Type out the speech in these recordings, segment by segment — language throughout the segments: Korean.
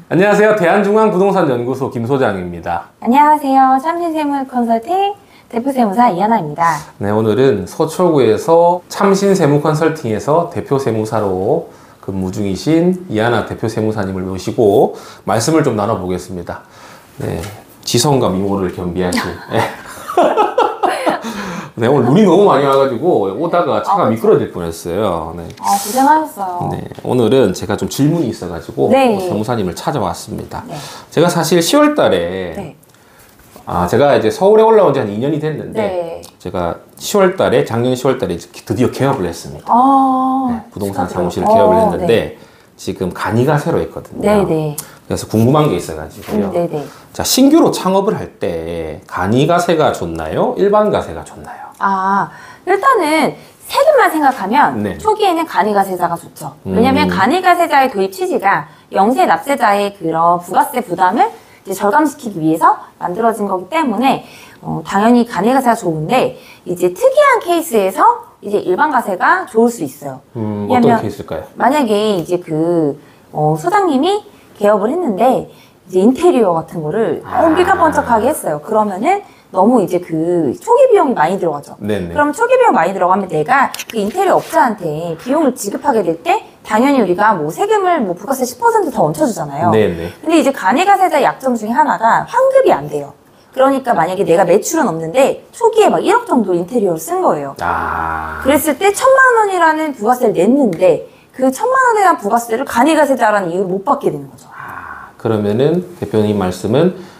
안녕하세요. 대한중앙부동산연구소 김소장입니다. 안녕하세요. 참신세무 컨설팅 대표세무사 이하나입니다. 네, 오늘은 서초구에서 참신세무 컨설팅에서 대표세무사로 근무 중이신 이하나 대표세무사님을 모시고 말씀을 좀 나눠보겠습니다. 네, 지성과 미모를 겸비하신. 네, 오늘 눈이 너무 많이 와가지고 오다가 차가 미끄러질 뻔했어요. 네. 고생하셨어요. 네, 오늘은 제가 좀 질문이 있어가지고 네. 세무사님을 찾아왔습니다. 네. 제가 사실 10월달에 네. 제가 이제 서울에 올라온 지 한 2년이 됐는데 네. 제가 10월달에 작년 10월달에 드디어 개업을 했습니다. 네, 부동산 사무실을 축하드려요. 개업을 했는데 네. 지금 간이가 새로 했거든요. 네네. 그래서 궁금한 게 있어가지고요. 네네. 자, 신규로 창업을 할 때 간이가세가 좋나요? 일반 가세가 좋나요? 일단은 세금만 생각하면 네. 초기에는 간이가세자가 좋죠. 왜냐면 간이가세자의 도입 취지가 영세 납세자의 그런 부가세 부담을 이제 절감시키기 위해서 만들어진 거기 때문에 당연히 간이가세가 좋은데 이제 특이한 케이스에서 이제 일반 가세가 좋을 수 있어요. 어떤 케이스일까요? 만약에 이제 소장님이 개업을 했는데 이제 인테리어 같은 거를 삐까번쩍하게 했어요. 그러면은 너무 이제 초기 비용이 많이 들어가죠. 네네. 그럼 초기 비용 많이 들어가면 내가 그 인테리어 업자한테 비용을 지급하게 될 때 당연히 우리가 세금을 부가세 10% 더 얹혀주잖아요. 네네. 근데 이제 간이가세자 약점 중에 하나가 환급이 안 돼요. 그러니까 만약에 내가 매출은 없는데 초기에 막 1억 정도 인테리어를 쓴 거예요. 그랬을 때 1,000만 원이라는 부가세를 냈는데 그 1,000만 원에 대한 부가세를 간이가세자라는 이유로 못 받게 되는 거죠. 그러면은 대표님 말씀은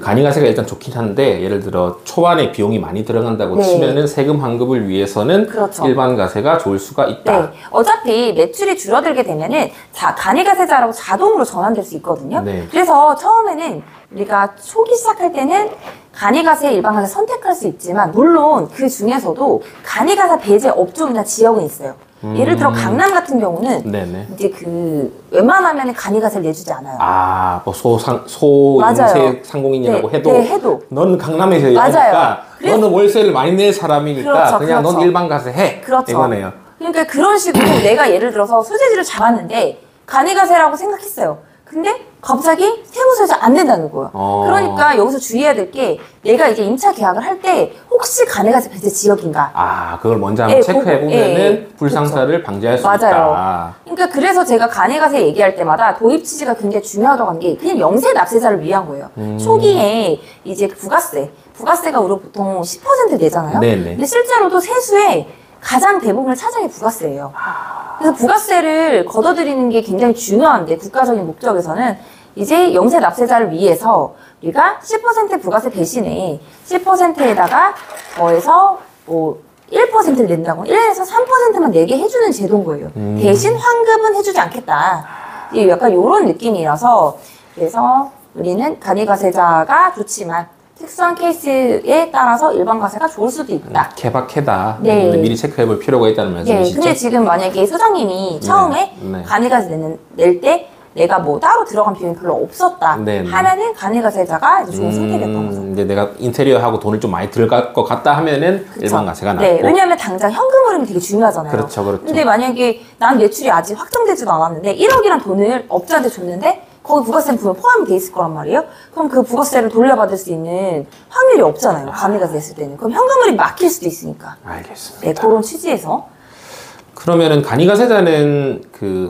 간이가세가 일단 좋긴 한데 예를 들어 초반에 비용이 많이 들어간다고 네. 치면은 세금 환급을 위해서는 그렇죠. 일반 가세가 좋을 수가 있다. 네. 어차피 매출이 줄어들게 되면은 간이가세자라고 자동으로 전환될 수 있거든요. 네. 그래서 처음에는 우리가 초기 시작할 때는 간이가세, 일반가세 선택할 수 있지만 물론 그 중에서도 간이가세 배제 업종이나 지역은 있어요. 예를 들어 강남 같은 경우는 네네. 이제 웬만하면 간이가세를 내주지 않아요. 소인세 상공인이라고 네, 해도, 네, 해도. 넌 강남에서 맞아요. 일하니까 너는 월세를 많이 낼 사람이니까 그렇죠, 그냥 그렇죠. 넌 일반 가세 해. 그렇죠. 이거네요. 그러니까 그런 식으로 내가 예를 들어서 소재지를 잡았는데 간이가세라고 생각했어요. 근데 갑자기 세무서에서 안 된다는 거예요. 그러니까 여기서 주의해야 될 게 내가 이제 임차 계약을 할 때 혹시 간이가세 배제 지역인가? 그걸 먼저 한번 체크해 보면은 불상사를 그렇죠. 방지할 수 맞아요. 있다. 그러니까 그래서 제가 간이가세 얘기할 때마다 도입 취지가 굉장히 중요하다고 한 게 그냥 영세 납세자를 위한 거예요. 초기에 이제 부가세가 우리 보통 10% 내잖아요. 네네. 근데 실제로도 세수의 가장 대부분을 차지하는 게 부가세예요. 그래서 부가세를 걷어들이는 게 굉장히 중요한데 국가적인 목적에서는 이제 영세 납세자를 위해서 우리가 10% 부가세 대신에 10%에다가 더해서 1%를 낸다고 1에서 3%만 내게 해주는 제도인 거예요. 대신 환급은 해주지 않겠다. 약간 이런 느낌이라서 그래서 우리는 간이가세자가 좋지만 특수한 케이스에 따라서 일반 가세가 좋을 수도 있다. 케바케다. 네. 미리 체크해 볼 필요가 있다는 말씀이시죠? 근데 지금 만약에 소장님이 처음에 네. 간이가세 낼 때 내가 따로 들어간 비용이 별로 없었다 네. 하면은 간이가세자가 이제 좋은 선택이었던 거죠. 이제 내가 인테리어하고 돈을 좀 많이 들어갈 것 같다 하면은 그쵸? 일반 가세가 낫고. 네, 왜냐면 당장 현금 흐름이 되게 중요하잖아요. 그렇죠, 그렇죠. 근데 만약에 난 매출이 아직 확정되지도 않았는데 1억이란 돈을 업자한테 줬는데 거기 부가세는 분명 포함이 돼 있을 거란 말이에요. 그럼 그 부가세를 돌려받을 수 있는 확률이 없잖아요. 간이가세 냈을 때는. 그럼 현금 흐름이 막힐 수도 있으니까. 알겠습니다. 네, 그런 취지에서. 그러면은 간이가세자는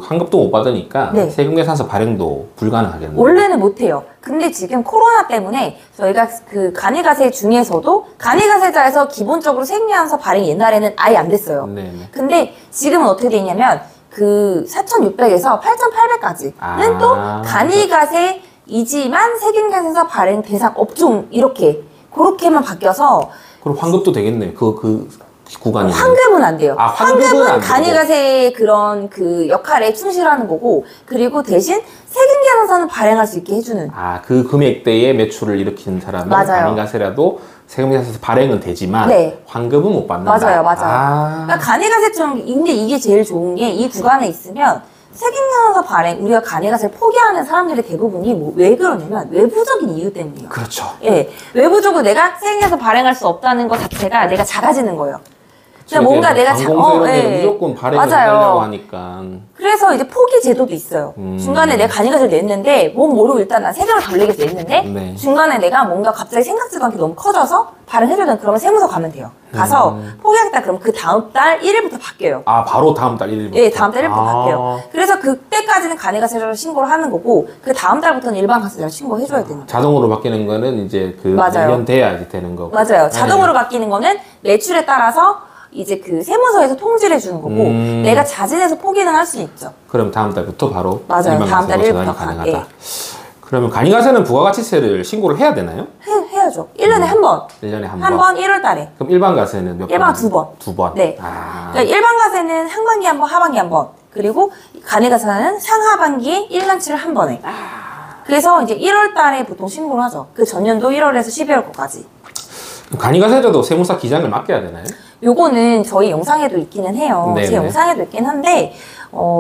환급도 못 받으니까 네. 세금계산서 발행도 불가능하겠네요. 원래는 못해요. 근데 지금 코로나 때문에 저희가 간이가세 중에서도 간이가세자에서 기본적으로 세금계산서 발행 옛날에는 아예 안 됐어요. 네네. 근데 지금은 어떻게 돼 있냐면 4,600에서 8,800까지는 또 간이가세이지만 세금계산서 발행 대상 업종 그렇게만 바뀌어서 그럼 환급도 되겠네요. 그 구간이. 환급은 안 돼요. 환급은 안 되고. 간이가세의 그런 역할에 충실하는 거고, 그리고 대신 세금계산서는 발행할 수 있게 해주는. 그 금액대의 매출을 일으키는 사람은 맞아요. 간이가세라도 세금계산서 발행은 되지만 네. 환급은 못 받는다. 맞아요. 그러니까 간이가세청, 근데 이게 제일 좋은 게 이 구간에 있으면 세금계산서 발행, 우리가 간이가세를 포기하는 사람들의 대부분이 왜 그러냐면 외부적인 이유 때문이에요. 그렇죠. 예, 외부적으로 내가 세금계산서 발행할 수 없다는 것 자체가 내가 작아지는 거예요. 그냥 뭔가 내가 공세를 무조건 발행을 하려고 하니까. 그래서 이제 포기 제도도 있어요. 중간에 내가 간이가세를 냈는데 몸 모르고 일단 난 세금을 돌리기 위해서 냈는데 네. 중간에 내가 뭔가 갑자기 생각지도 않게 너무 커져서 발행해줘야 되는 그러면 세무서 가면 돼요. 가서 포기하겠다 그러면 그 다음 달 1일부터 바뀌어요. 아 바로 다음 달 1일부터? 네, 다음 달 1일부터 바뀌어요. 그래서 그때까지는 간이가세를 신고를 하는 거고 그 다음 달부터는 일반 가세를 신고해줘야 되는 거예요. 자동으로 바뀌는 거는 이제 그 맞아요. 내년 돼야 되는 거고. 맞아요. 자동으로 바뀌는 거는 매출에 따라서 이제 그 세무서에서 통지를 해주는 거고 내가 자진해서 포기는 할 수 있죠. 그럼 다음 달부터 바로 맞아요. 일반 다음 달 가세로 1일부터 전환이 가능하다. 예. 그러면 간이가세는 부가가치세를 신고를 해야 되나요? 해야죠. 1년에 한 번. 1년에 한 한 번 1월 달에. 그럼 일반 가세는 몇 번? 일반 두 번. 두 번? 네. 아. 그러니까 일반 가세는 상반기 한 번, 하반기 한 번. 그리고 간이가세는 상하반기에 1년치를 한 번에. 그래서 이제 1월 달에 보통 신고를 하죠. 그 전년도 1월에서 12월 거까지. 간이가세자도 세무사 기장을 맡겨야 되나요? 요거는 저희 영상에도 있기는 해요. 네네. 제 영상에도 있긴 한데,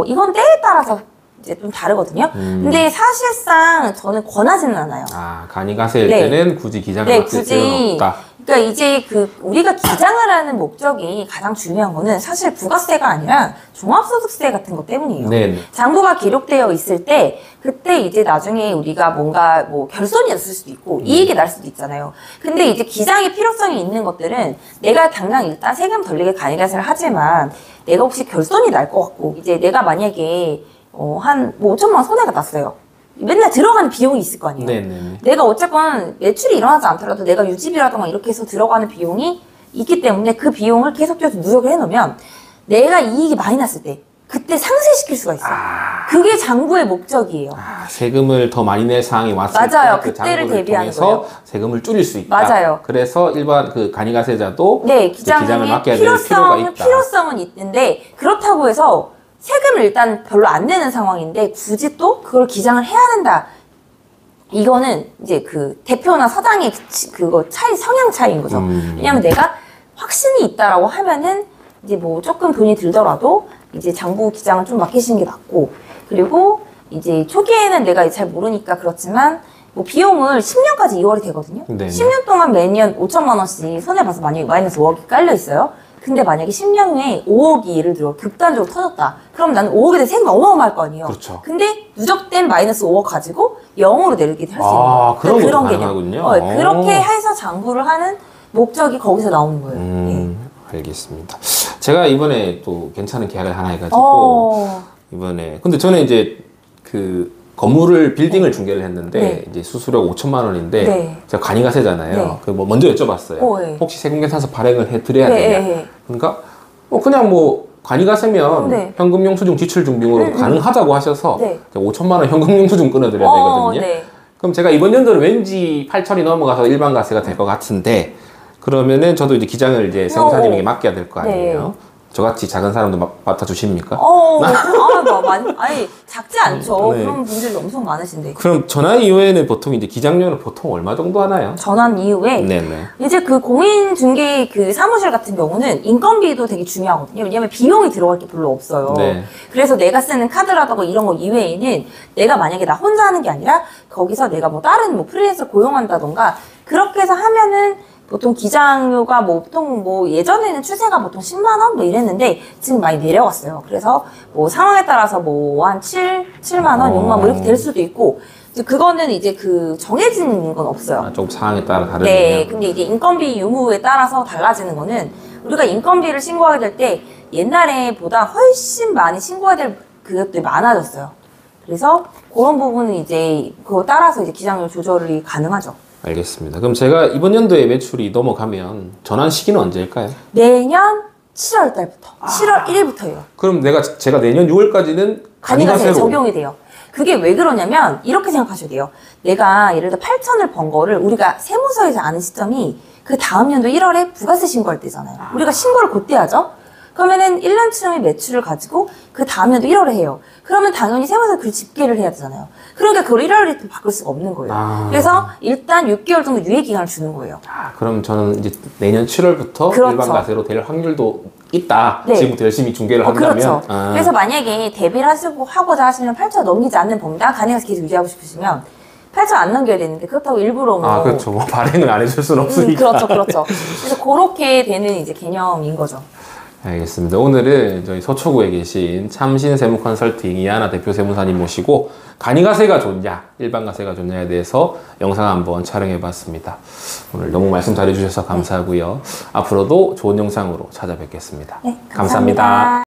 이건 때에 따라서 이제 좀 다르거든요. 근데 사실상 저는 권하지는 않아요. 아, 간이가세일 네. 때는 굳이 기장을 네, 맡길 굳이. 필요는 없다. 그러니까 이제 우리가 기장을 하는 목적이 가장 중요한 거는 사실 부가세가 아니라 종합소득세 같은 것 때문이에요. 네네. 장부가 기록되어 있을 때 그때 이제 나중에 우리가 뭔가 뭐 결손이 났을 수도 있고 이익이 날 수도 있잖아요. 근데 이제 기장의 필요성이 있는 것들은 내가 당장 일단 세금 덜리게 간이가세를 하지만 내가 혹시 결손이 날 것 같고 이제 내가 만약에 한 뭐 5천만 원 손해가 났어요. 맨날 들어가는 비용이 있을 거 아니에요. 네네. 내가 어쨌건 매출이 일어나지 않더라도 내가 유지비라던가 이렇게 해서 들어가는 비용이 있기 때문에 그 비용을 계속해서 누적을 해놓으면 내가 이익이 많이 났을 때 그때 상쇄시킬 수가 있어요. 그게 장부의 목적이에요. 아, 세금을 더 많이 낼 상황이 왔을 맞아요. 때 그 그때를 장부를 대비하는 통해서 거예요. 세금을 줄일 수 있다. 맞아요. 그래서 일반 그 간이가세자도 네, 기장을 기장의 맡겨야 될 필요가 있다. 필요성은 있는데 그렇다고 해서 세금을 일단 별로 안 내는 상황인데 굳이 또 그걸 기장을 해야 된다. 이거는 이제 그 대표나 사장의 그거 차이, 성향 차이인 거죠. 왜냐면 내가 확신이 있다라고 하면은 이제 뭐 조금 돈이 들더라도 이제 장부 기장을 좀 맡기시는 게 낫고, 그리고 이제 초기에는 내가 잘 모르니까 그렇지만 뭐 비용을 10년까지 2월이 되거든요. 네네. 10년 동안 매년 5천만 원씩 손해봐서 만약에 마이너스 5억이 깔려 있어요. 근데 만약에 10년 후에 5억이 예를 들어 극단적으로 터졌다. 그럼 나는 5억에 대해 세금이 어마어마할 거 아니에요. 그렇죠. 근데 누적된 마이너스 5억 가지고 0으로 내리게 할 수 있는 거예요. 그런 것도 개념. 가능하군요. 그렇게 해서 장부를 하는 목적이 거기서 나오는 거예요. 알겠습니다. 제가 이번에 또 괜찮은 계약을 하나 해가지고 어. 이번에 근데 저는 이제 그 건물을 빌딩을 중개를 했는데 네. 이제 수수료가 5천만 원인데 네. 제가 간이가세잖아요. 네. 그 뭐 먼저 여쭤봤어요. 네. 혹시 세금계산서 발행을 해드려야 네, 되냐? 네. 그러니까 그냥 뭐 간이가세면 네. 현금영수증 지출증 등으로 가능하다고 하셔서 네. 5천만 원 현금영수증 끊어드려야 되거든요. 네. 그럼 제가 이번 연도는 왠지 8천이 넘어가서 일반 가세가 될 것 같은데 그러면은 저도 이제 기장을 이제 세무사님에게 맡겨야 될 거 아니에요. 저같이 작은 사람도 맡아주십니까? 아니, 작지 않죠. 네. 그런 분들이 엄청 많으신데. 그럼 전환 이후에는 보통 이제 기장료는 보통 얼마 정도 하나요? 전환 이후에 네네. 이제 그 공인중개 그 사무실 같은 경우는 인건비도 되게 중요하거든요. 왜냐면 비용이 들어갈 게 별로 없어요. 네. 그래서 내가 쓰는 카드라든가 이런 거 이외에는 내가 만약에 나 혼자 하는 게 아니라 거기서 내가 뭐 다른 뭐 프리랜서 고용한다던가 그렇게 해서 하면은 보통 기장료가 뭐 보통 뭐 예전에는 추세가 보통 10만 원 뭐 이랬는데 지금 많이 내려갔어요. 그래서 뭐 상황에 따라서 뭐 한 7만 원, 6만 뭐 이렇게 될 수도 있고 이제 그거는 이제 그 정해지는 건 없어요. 좀 상황에 따라 다르네요. 네, 근데 이제 인건비 유무에 따라서 달라지는 거는 우리가 인건비를 신고하게 될 때 옛날에 보다 훨씬 많이 신고해야 될 그것들이 많아졌어요. 그래서 그런 부분은 이제 그거 따라서 이제 기장료 조절이 가능하죠. 알겠습니다. 그럼 제가 이번 연도에 매출이 넘어가면 전환 시기는 언제일까요? 내년 7월 달부터 7월 1일부터예요. 그럼 제가 내년 6월까지는 간이가세에 적용이 돼요. 그게 왜 그러냐면 이렇게 생각하셔야 돼요. 내가 예를 들어 8천을 번 거를 우리가 세무서에서 아는 시점이 그 다음 연도 1월에 부가세 신고할 때잖아요. 우리가 신고를 그때 하죠. 그러면은 1년치의 매출을 가지고 그 다음 연도 1월에 해요. 그러면 당연히 세무서 그 집계를 해야 되잖아요. 그러니까 그걸 1월에 바꿀 수가 없는 거예요. 그래서 일단 6개월 정도 유예 기간을 주는 거예요. 그럼 저는 이제 내년 7월부터 그렇죠. 일반 가세로 될 확률도 있다. 네. 지금부터 열심히 중개를 한다면. 그렇죠. 그래서 만약에 대비를 하고자 하시면 8천 넘기지 않는 범위다 간이가세 계속 유지하고 싶으시면 8천 안 넘겨야 되는데 그렇다고 일부러 뭐 그렇죠. 뭐 발행을 안 해줄 수는 없으니까. 그렇죠. 그래서 그렇게 되는 이제 개념인 거죠. 알겠습니다. 오늘은 저희 서초구에 계신 참신세무 컨설팅 이하나 대표 세무사님 모시고 간이가세가 좋냐, 일반가세가 좋냐에 대해서 영상 한번 촬영해 봤습니다. 오늘 너무 말씀 잘해주셔서 감사하고요. 앞으로도 좋은 영상으로 찾아뵙겠습니다. 네, 감사합니다.